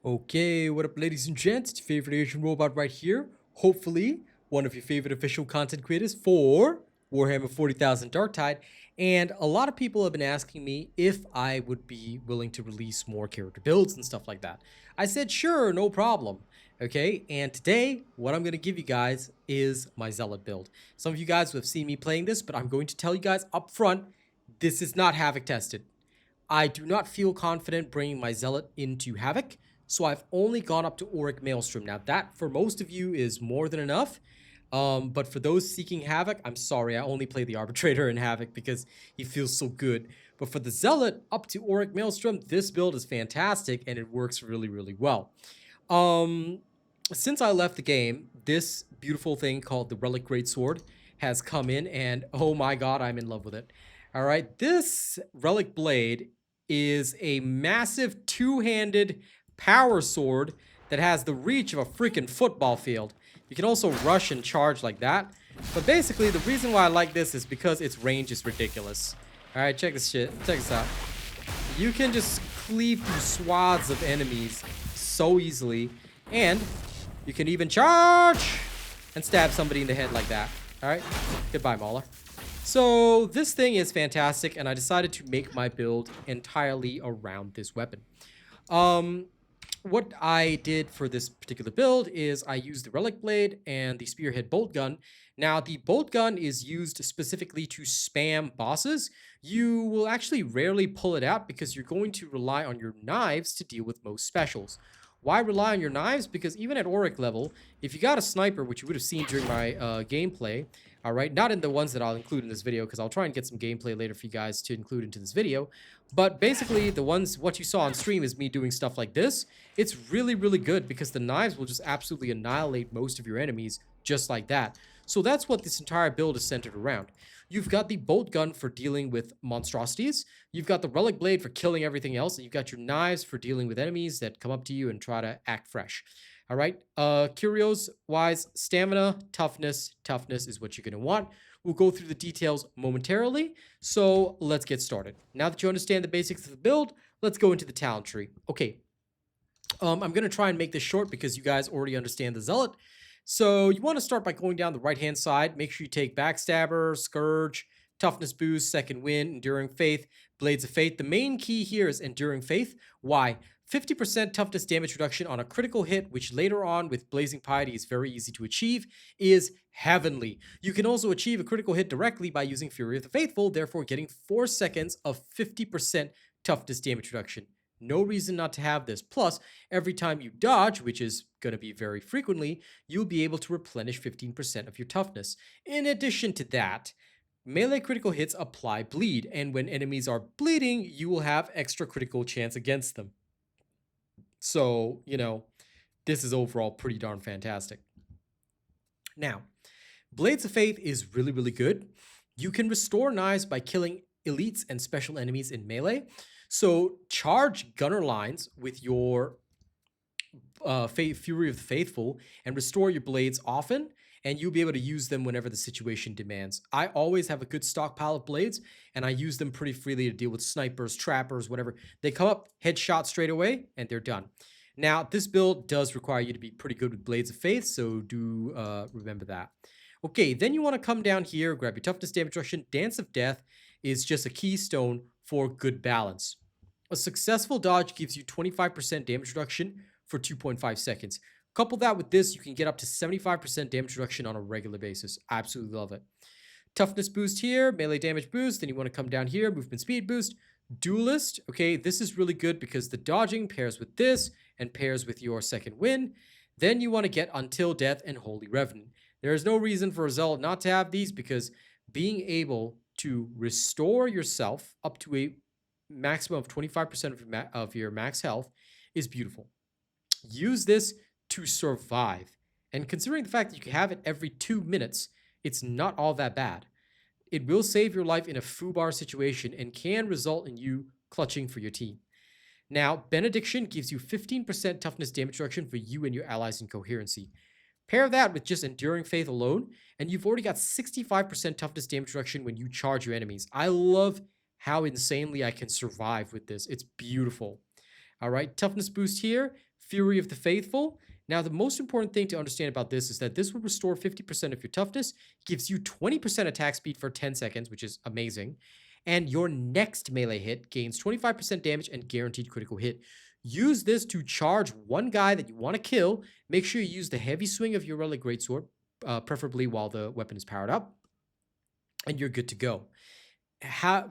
Okay, what up, ladies and gents? It's your favorite Asian robot right here. Hopefully, one of your favorite official content creators for Warhammer 40,000 Darktide. And a lot of people have been asking me if I would be willing to release more character builds and stuff like that. I said, sure, no problem. Okay, and today, what I'm going to give you guys is my Zealot build. Some of you guys have seen me playing this, but I'm going to tell you guys up front, this is not Havoc tested. I do not feel confident bringing my Zealot into Havoc, so I've only gone up to Auric Maelstrom. Now that, for most of you, is more than enough, but for those seeking Havoc, I'm sorry, I only play the Arbitrator in Havoc because he feels so good. But for the Zealot, up to Auric Maelstrom, this build is fantastic, and it works really, really well. Since I left the game, this beautiful thing called the Relic Greatsword has come in, and oh my god, I'm in love with it. All right, this Relic Blade is a massive two-handed power sword that has the reach of a freaking football field. You can also rush and charge like that. But basically, the reason why I like this is because its range is ridiculous. All right, check this shit. Check this out. You can just cleave through swaths of enemies so easily. And you can even charge and stab somebody in the head like that. All right, goodbye, Mauler. So this thing is fantastic, and I decided to make my build entirely around this weapon. What I did for this particular build is I used the Relic Blade and the Spearhead Boltgun. Now, the Boltgun is used specifically to spam bosses. You will actually rarely pull it out because you're going to rely on your knives to deal with most specials. Why rely on your knives? Because even at Auric level, if you got a sniper, which you would have seen during my gameplay, all right, not in the ones that I'll include in this video, because I'll try and get some gameplay later for you guys to include into this video, but basically the ones, what you saw on stream is me doing stuff like this. It's really, really good because the knives will just absolutely annihilate most of your enemies just like that. So that's what this entire build is centered around. You've got the bolt gun for dealing with monstrosities. You've got the relic blade for killing everything else. And you've got your knives for dealing with enemies that come up to you and try to act fresh. All right. Curios wise, stamina, toughness. Toughness is what you're going to want. We'll go through the details momentarily. So let's get started. Now that you understand the basics of the build, let's go into the talent tree. Okay. I'm going to try and make this short because you guys already understand the Zealot. So you want to start by going down the right-hand side. Make sure you take Backstabber, Scourge, Toughness Boost, Second Wind, Enduring Faith, Blades of Faith. The main key here is Enduring Faith. Why? 50% toughness damage reduction on a critical hit, which later on with Blazing Piety is very easy to achieve, is heavenly. You can also achieve a critical hit directly by using Fury of the Faithful, therefore getting 4 seconds of 50% toughness damage reduction. No reason not to have this. Plus, every time you dodge, which is going to be very frequently, you'll be able to replenish 15% of your toughness. In addition to that, melee critical hits apply bleed, and when enemies are bleeding, you will have extra critical chance against them. So, you know, this is overall pretty darn fantastic. Now, Blades of Faith is really, really good. You can restore knives by killing elites and special enemies in melee. So charge gunner lines with your Fury of the Faithful and restore your blades often, and you'll be able to use them whenever the situation demands. I always have a good stockpile of blades, and I use them pretty freely to deal with snipers, trappers, whatever. They come up, headshot straight away, and they're done. Now, this build does require you to be pretty good with Blades of Faith, so do remember that. Okay, then you want to come down here, grab your toughness damage reduction. Dance of Death is just a keystone for good balance. A successful dodge gives you 25% damage reduction for 2.5 seconds. Couple that with this, you can get up to 75% damage reduction on a regular basis. I absolutely love it. Toughness boost here, melee damage boost. Then you want to come down here, movement speed boost. Duelist, okay, this is really good because the dodging pairs with this and pairs with your second win. Then you want to get Until Death and Holy Revenant. There is no reason for a Zealot not to have these because being able to restore yourself up to a maximum of 25% of your max health is beautiful. Use this to survive. And considering the fact that you can have it every 2 minutes, it's not all that bad. It will save your life in a foobar situation and can result in you clutching for your team. Now, Benediction gives you 15% toughness damage reduction for you and your allies in coherency. Pair that with just Enduring Faith alone, and you've already got 65% toughness damage reduction when you charge your enemies. I love how insanely I can survive with this. It's beautiful. All right, toughness boost here. Fury of the Faithful. Now, the most important thing to understand about this is that this will restore 50% of your toughness, gives you 20% attack speed for 10 seconds, which is amazing. And your next melee hit gains 25% damage and guaranteed critical hit. Use this to charge one guy that you want to kill. Make sure you use the heavy swing of your Relic Greatsword, preferably while the weapon is powered up, and you're good to go.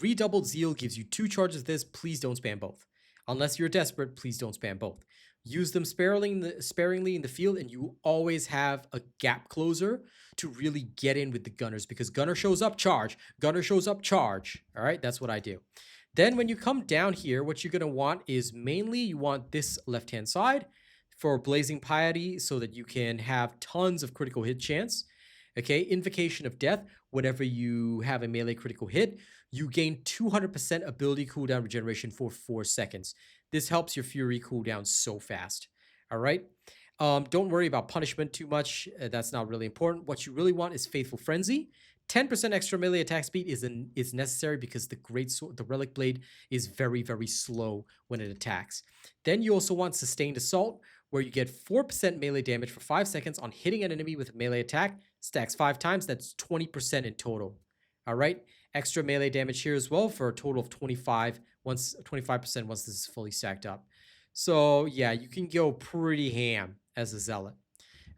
Redoubled Zeal gives you 2 charges of this. Please don't spam both. Unless you're desperate, please don't spam both. Use them sparingly in the field, and you always have a gap closer to really get in with the gunners, because gunner shows up, charge. Gunner shows up, charge. All right, that's what I do. Then when you come down here, what you're going to want is mainly you want this left-hand side for Blazing Piety so that you can have tons of critical hit chance. Okay, Invocation of Death. Whenever you have a melee critical hit, you gain 200% ability cooldown regeneration for 4 seconds. This helps your Fury cooldown so fast. All right. Don't worry about punishment too much. That's not really important. What you really want is Faithful Frenzy. 10% extra melee attack speed is necessary because the Relic Blade is very, very slow when it attacks. Then you also want Sustained Assault, where you get 4% melee damage for 5 seconds on hitting an enemy with a melee attack. Stacks 5 times. That's 20% in total. All right. Extra melee damage here as well for a total of 25% once this is fully stacked up. So yeah, you can go pretty ham as a Zealot.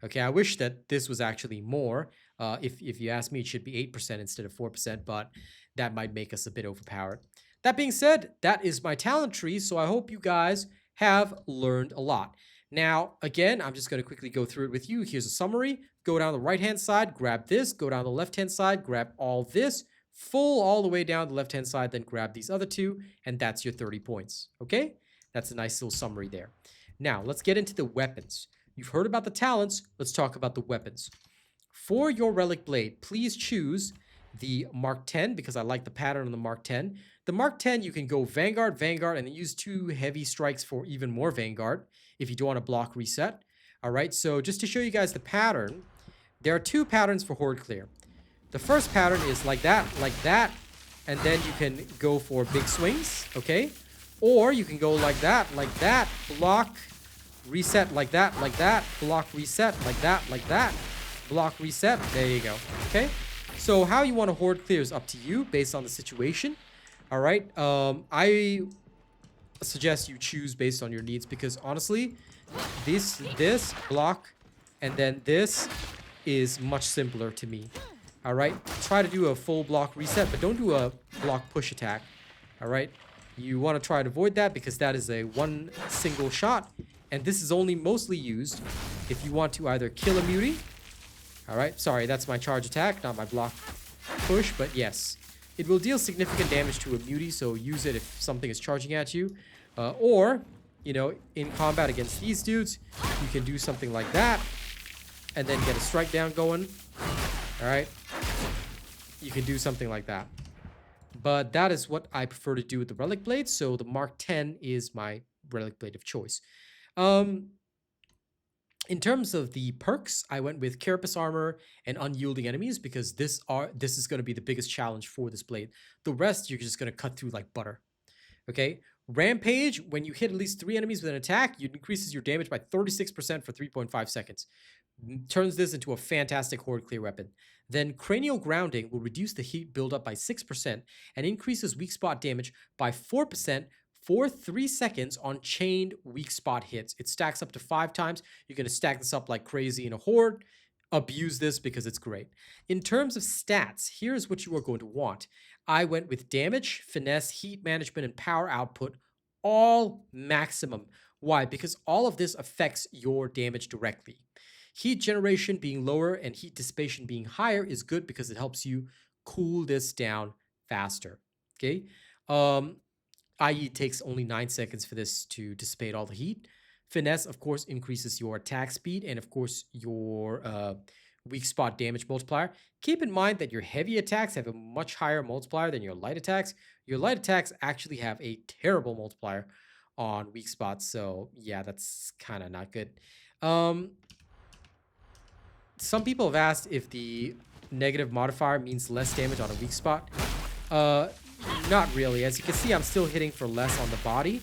Okay, I wish that this was actually more. If you ask me, it should be 8% instead of 4%, but that might make us a bit overpowered. That being said, that is my talent tree, so I hope you guys have learned a lot. Now, again, I'm just going to quickly go through it with you. Here's a summary. Go down the right-hand side, grab this. Go down the left-hand side, grab all this. Full all the way down the left-hand side, then grab these other 2, and that's your 30 points. Okay? That's a nice little summary there. Now, let's get into the weapons. You've heard about the talents. Let's talk about the weapons. For your Relic Blade, please choose the Mark 10 because I like the pattern on the Mark 10. The Mark 10, you can go Vanguard, Vanguard, and then use 2 heavy strikes for even more Vanguard if you don't want to block reset. All right, so just to show you guys the pattern, there are 2 patterns for Horde Clear. The first pattern is like that, and then you can go for big swings, okay? Or you can go like that, block, reset, like that, block, reset, like that, block, reset. There you go, okay? So how you want to Horde Clear is up to you based on the situation, all right? I suggest you choose based on your needs because honestly, this block and then this is much simpler to me. All right, try to do a full block reset, but don't do a block push attack. All right, you want to try to avoid that because that is a 1 single shot, and this is only mostly used if you want to either kill a mutie. All right, sorry, that's my charge attack, not my block push, but yes, it will deal significant damage to a mutie, so use it if something is charging at you, or you know, in combat against these dudes, you can do something like that, and then get a strike down going. All right, you can do something like that. But that is what I prefer to do with the Relic Blade, so the Mark 10 is my Relic Blade of choice. In terms of the perks, I went with Carapace Armor and Unyielding Enemies because this is going to be the biggest challenge for this blade. The rest, you're just going to cut through like butter. Okay? Rampage, when you hit at least 3 enemies with an attack, it increases your damage by 36% for 3.5 seconds. Turns this into a fantastic Horde Clear weapon. Then Cranial Grounding will reduce the heat buildup by 6% and increases weak spot damage by 4% for 3 seconds on chained weak spot hits. It stacks up to 5 times. You're going to stack this up like crazy in a horde. Abuse this because it's great. In terms of stats, here's what you are going to want. I went with damage, finesse, heat management, and power output, all maximum. Why? Because all of this affects your damage directly. Heat generation being lower and heat dissipation being higher is good because it helps you cool this down faster. Okay? I.e. it takes only 9 seconds for this to dissipate all the heat. Finesse, of course, increases your attack speed and, of course, your weak spot damage multiplier. Keep in mind that your heavy attacks have a much higher multiplier than your light attacks. Your light attacks actually have a terrible multiplier on weak spots, so yeah, that's kind of not good. Some people have asked if the negative modifier means less damage on a weak spot. Not really. As you can see, I'm still hitting for less on the body,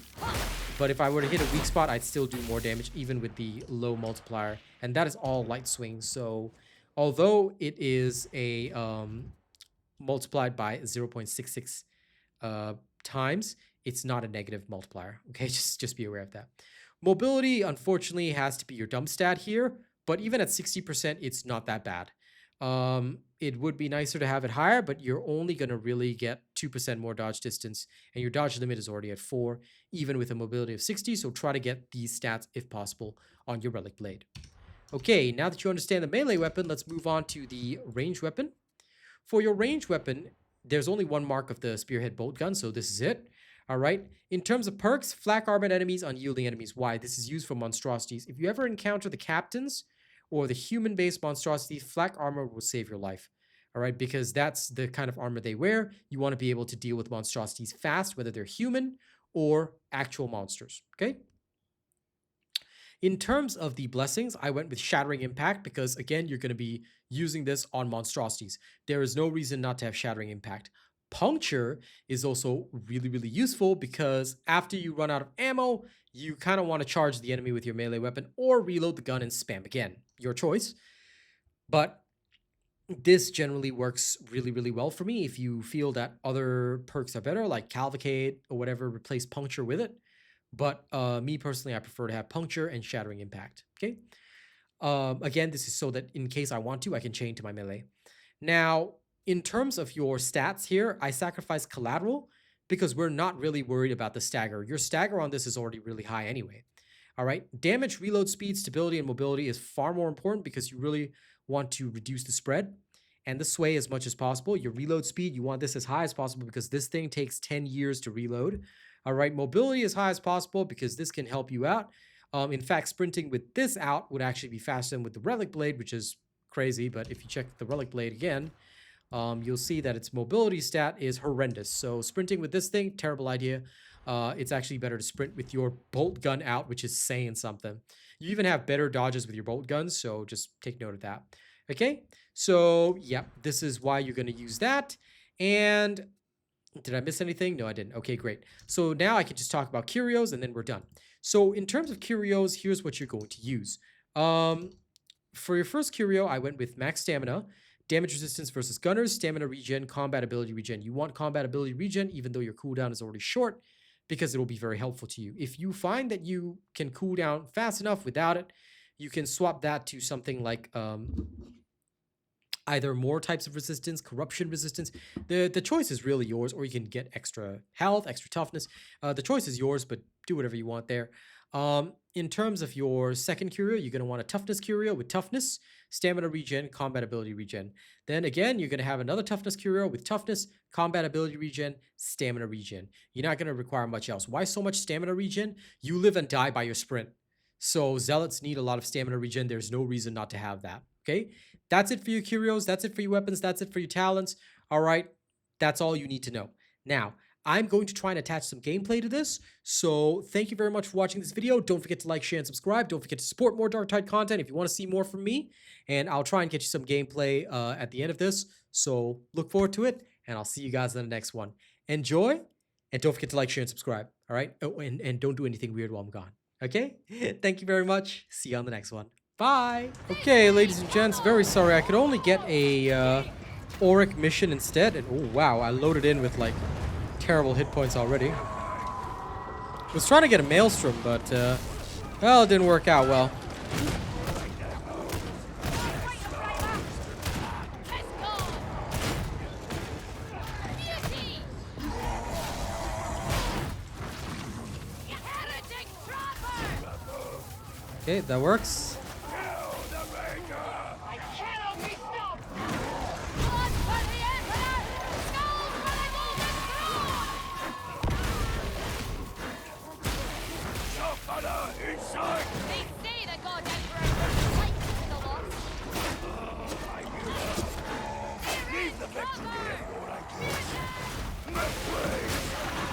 But if I were to hit a weak spot, I'd still do more damage even with the low multiplier. And that is all light swings. So although it is a multiplied by 0.66 times, it's not a negative multiplier. Okay, just be aware of that. Mobility, unfortunately, has to be your dump stat here. But even at 60%, it's not that bad. It would be nicer to have it higher, but you're only going to really get 2% more dodge distance, and your dodge limit is already at 4, even with a mobility of 60, so try to get these stats, if possible, on your Relic Blade. Okay, now that you understand the melee weapon, let's move on to the ranged weapon. For your ranged weapon, there's only one mark of the Spearhead Boltgun, so this is it. All right, in terms of perks, flak armored enemies, unyielding enemies. Why? This is used for monstrosities. If you ever encounter the captains or the human-based monstrosities, flak armor will save your life. All right, because that's the kind of armor they wear. You want to be able to deal with monstrosities fast, whether they're human or actual monsters, okay? In terms of the blessings, I went with Shattering Impact because, again, you're going to be using this on monstrosities. There is no reason not to have Shattering Impact. Puncture is also really, really useful because after you run out of ammo, you kind of want to charge the enemy with your melee weapon or reload the gun and spam again. Your choice. But this generally works really, really well for me. If you feel that other perks are better, like Cavalcade or whatever, replace Puncture with it. But me personally, I prefer to have Puncture and Shattering Impact. Okay. Again, this is so that in case I want to, I can chain to my melee. Now, in terms of your stats here, I sacrifice Collateral because we're not really worried about the stagger. Your stagger on this is already really high anyway. All right. Damage, reload speed, stability, and mobility is far more important because you really want to reduce the spread and the sway as much as possible. Your reload speed, you want this as high as possible because this thing takes 10 years to reload. All right. Mobility as high as possible because this can help you out. In fact, sprinting with this out would actually be faster than with the Relic Blade, which is crazy. But if you check the Relic Blade again, you'll see that its mobility stat is horrendous. So sprinting with this thing, terrible idea. It's actually better to sprint with your bolt gun out, which is saying something. You even have better dodges with your bolt guns, so just take note of that. Okay, so yeah, this is why you're going to use that. And did I miss anything? No, I didn't. Okay, great. So now I can just talk about curios and then we're done. So in terms of curios, here's what you're going to use. For your first curio, I went with max stamina, damage resistance versus gunners, stamina regen, combat ability regen. You want combat ability regen even though your cooldown is already short because it will be very helpful to you. If you find that you can cool down fast enough without it, you can swap that to something like either more types of resistance, corruption resistance. The choice is really yours, or you can get extra health, extra toughness. The choice is yours, but do whatever you want there. In terms of your second curio, you're going to want a toughness curio with toughness, stamina regen, combat ability regen. Then again, you're going to have another toughness curio with toughness, combat ability regen, stamina regen. You're not going to require much else. Why so much stamina regen? You live and die by your sprint. So zealots need a lot of stamina regen. There's no reason not to have that. Okay, that's it for your curios. That's it for your weapons. That's it for your talents. All right, that's all you need to know. Now, I'm going to try and attach some gameplay to this. So thank you very much for watching this video. Don't forget to like, share, and subscribe. Don't forget to support more Darktide content if you want to see more from me. And I'll try and get you some gameplay at the end of this. So look forward to it, and I'll see you guys in the next one. Enjoy, and don't forget to like, share, and subscribe. All right? Oh, and don't do anything weird while I'm gone. Okay? Thank you very much. See you on the next one. Bye. Okay, ladies and gents, very sorry. I could only get a Auric mission instead. And oh, wow, I loaded in with like terrible hit points already. Was trying to get a Maelstrom, but well, it didn't work out well. Okay, that works.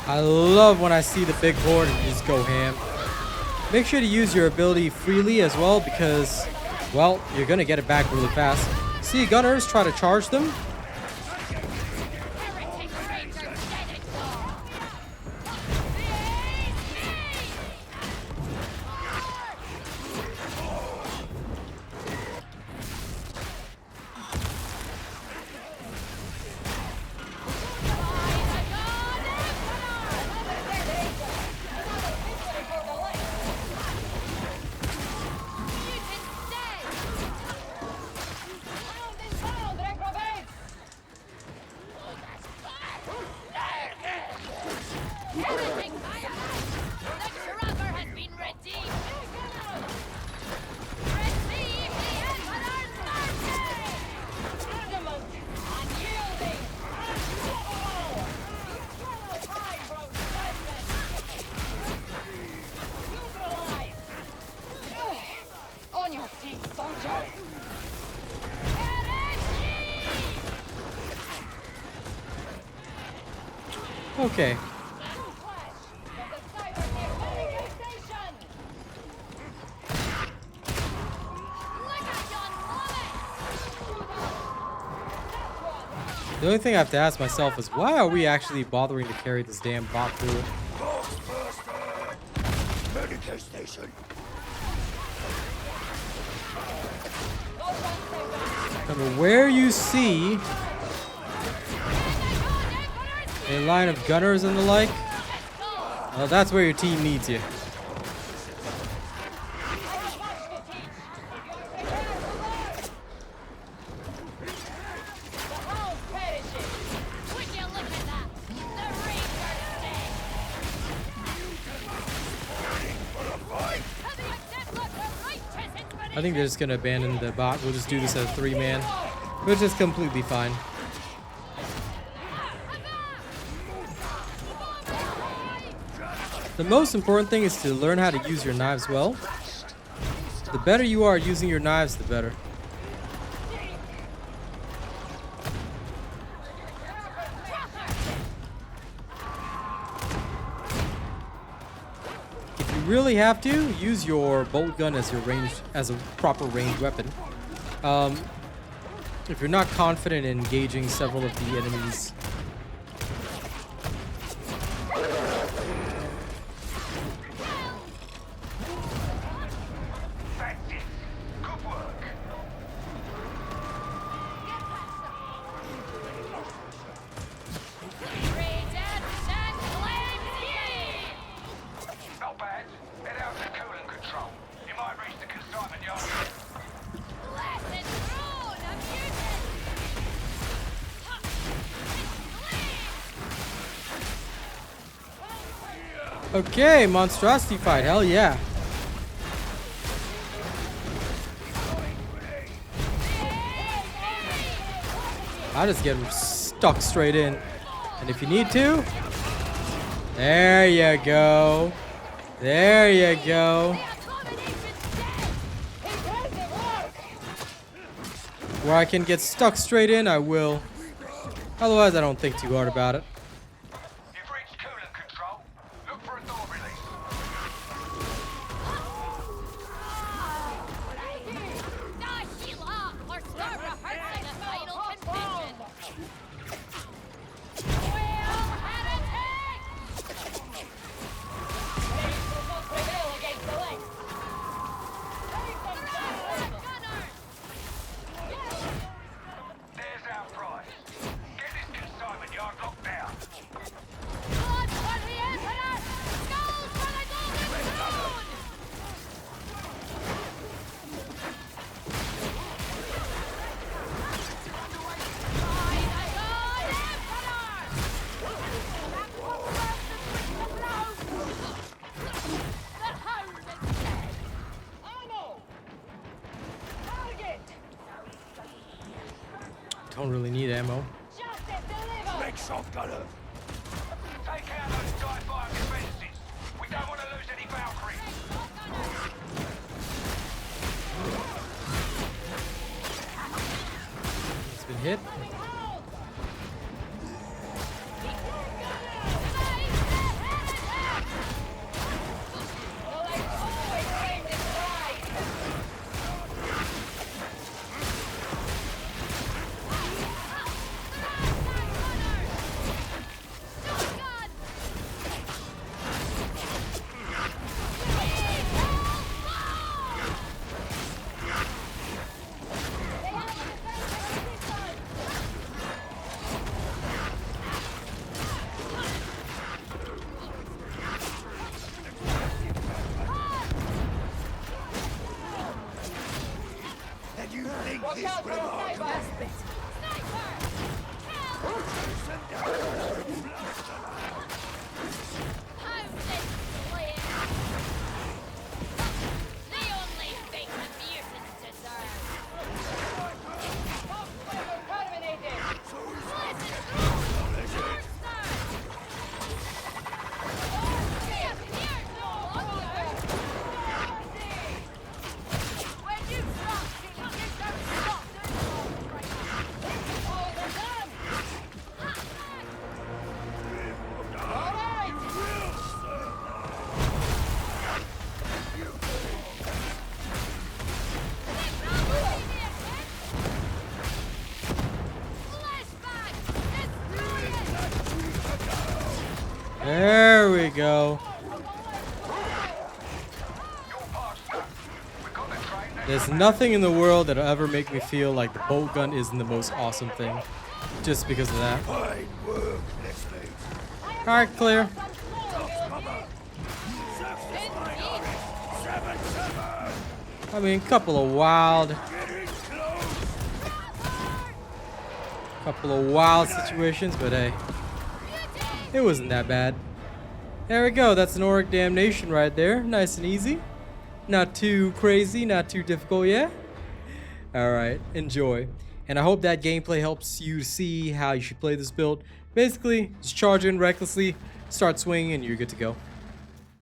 I love when I see the big horde and just go ham. Make sure to use your ability freely as well because, well, you're going to get it back really fast. See gunners try to charge them. Okay. The only thing I have to ask myself is, why are we actually bothering to carry this damn bot through it? Remember, where you see a line of gunners and the like, well, that's where your team needs you. I think they're just gonna abandon the bot. We'll just do this as a 3-man, which is completely fine. The most important thing is to learn how to use your knives well. The better you are using your knives, the better. If you really have to, use your bolt gun as your as a proper ranged weapon. If you're not confident in engaging several of the enemies. Okay, monstrosity fight, hell yeah. I just get stuck straight in. And if you need to, there you go. There you go. Where I can get stuck straight in, I will. Otherwise, I don't think too hard about it. Don't really need ammo. Take out those TIE fire defenses. We don't want to lose any Valkyries. It's been hit. you go. There's nothing in the world that'll ever make me feel like the bolt gun isn't the most awesome thing. Just because of that. Alright, clear. I mean, couple of wild situations, but hey, it wasn't that bad. There we go. That's an Auric damnation right there. Nice and easy. Not too crazy, not too difficult, yeah? Alright, enjoy. And I hope that gameplay helps you see how you should play this build. Basically, just charge in recklessly, start swinging, and you're good to go.